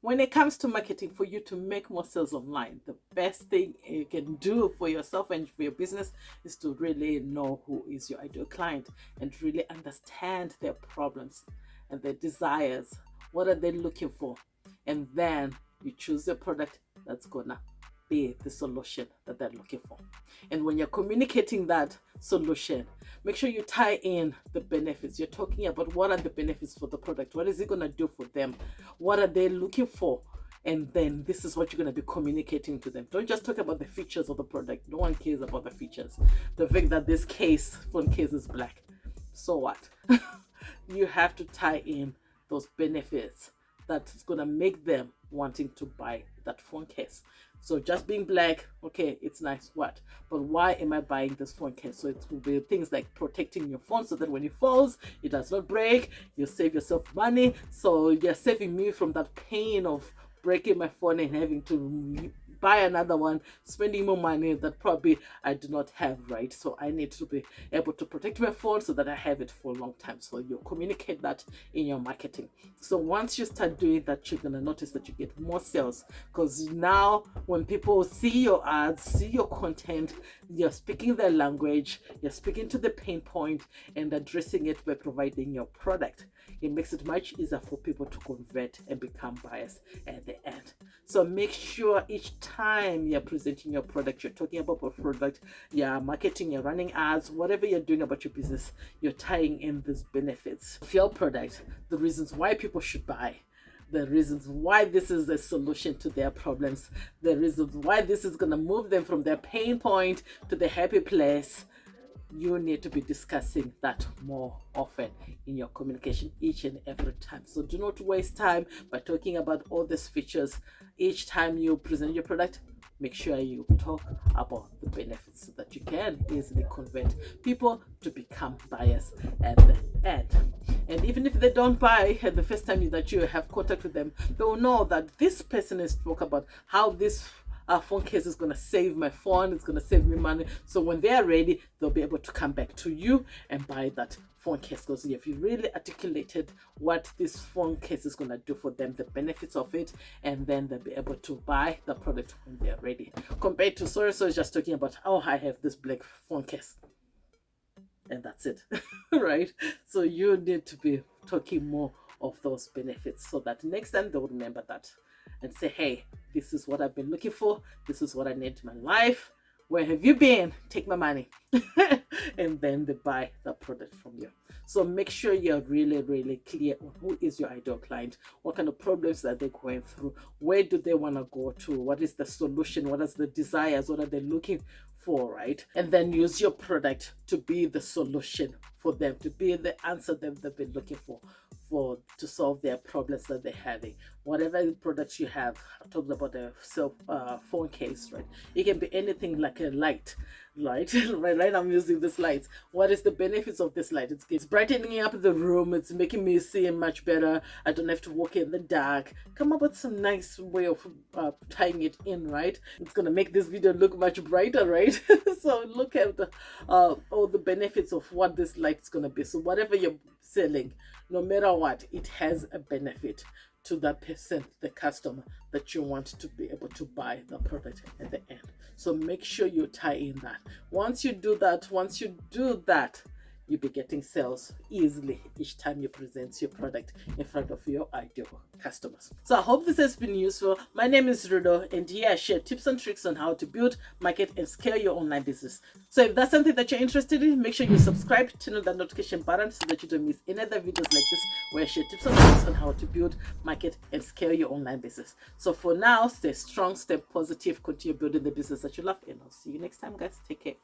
when it comes to marketing, for you to make more sales online, the best thing you can do for yourself and for your business is to really know who is your ideal client and really understand their problems and their desires. What are they looking for? And then you choose a product that's gonna be the solution that they're looking for. And when you're communicating that solution, make sure you tie in the benefits. You're talking about what are the benefits for the product, what is it going to do for them, what are they looking for, and then this is what you're going to be communicating to them. Don't just talk about the features of the product. No one cares about the features. The fact that this phone case is black, so what? You have to tie in those benefits that's going to make them wanting to buy that phone case. So just being black, okay, it's nice, what? But why am I buying this phone case? So it will be things like protecting your phone so that when it falls, it does not break. You save yourself money. So you're saving me from that pain of breaking my phone and having to buy another one, spending more money that probably I do not have, right? So I need to be able to protect my phone so that I have it for a long time. So you communicate that in your marketing. So once you start doing that, you're gonna notice that you get more sales, because now when people see your ads, see your content, you're speaking their language, you're speaking to the pain point and addressing it by providing your product. It makes it much easier for people to convert and become buyers at the end. So make sure each time you're presenting your product, you're talking about your product, you're marketing, you're running ads, whatever you're doing about your business, you're tying in these benefits of your product, the reasons why people should buy, the reasons why this is a solution to their problems, the reasons why this is going to move them from their pain point to the happy place. You need to be discussing that more often in your communication each and every time. So do not waste time by talking about all these features. Each time you present your product, make sure you talk about the benefits so that you can easily convert people to become buyers at the end. And even if they don't buy at the first time that you have contact with them, they will know that this person has spoke about how this phone case is going to save my phone, it's going to save me money. So when they are ready, they'll be able to come back to you and buy that phone case, because if you really articulated what this phone case is going to do for them, the benefits of it, and then they'll be able to buy the product when they're ready. Compared to so just talking about, oh, I have this black phone case and that's it. Right? So you need to be talking more of those benefits so that next time they will remember that and say, hey, this is what I've been looking for, this is what I need in my life, where have you been? Take my money. And then they buy the product from you. So make sure you're really, really clear on who is your ideal client, what kind of problems that they're going through, where do they want to go to, what is the solution, what is the desires, what are they looking for, right? And then use your product to be the solution for them, to be the answer that they've been looking for to solve their problems that they're having. Whatever products you have, I talked about a phone case, right? It can be anything like a light. Right, right. I'm using this light. What is the benefits of this light? It's brightening up the room. It's making me see much better. I don't have to walk in the dark. Come up with some nice way of tying it in, right? It's gonna make this video look much brighter, right? So look at all the benefits of what this light is gonna be. So whatever you're selling, no matter what, it has a benefit to that person, the customer that you want to be able to buy the product at the end. So make sure you tie in that. Once you do that, you'll be getting sales easily each time you present your product in front of your ideal customers. So I hope this has been useful. My name is Rudo, and here I share tips and tricks on how to build, market, and scale your online business. So if that's something that you're interested in, make sure you subscribe, turn on the notification button so that you don't miss any other videos like this where I share tips and tricks on how to build, market, and scale your online business. So for now, stay strong, stay positive, continue building the business that you love, and I'll see you next time, guys. Take care.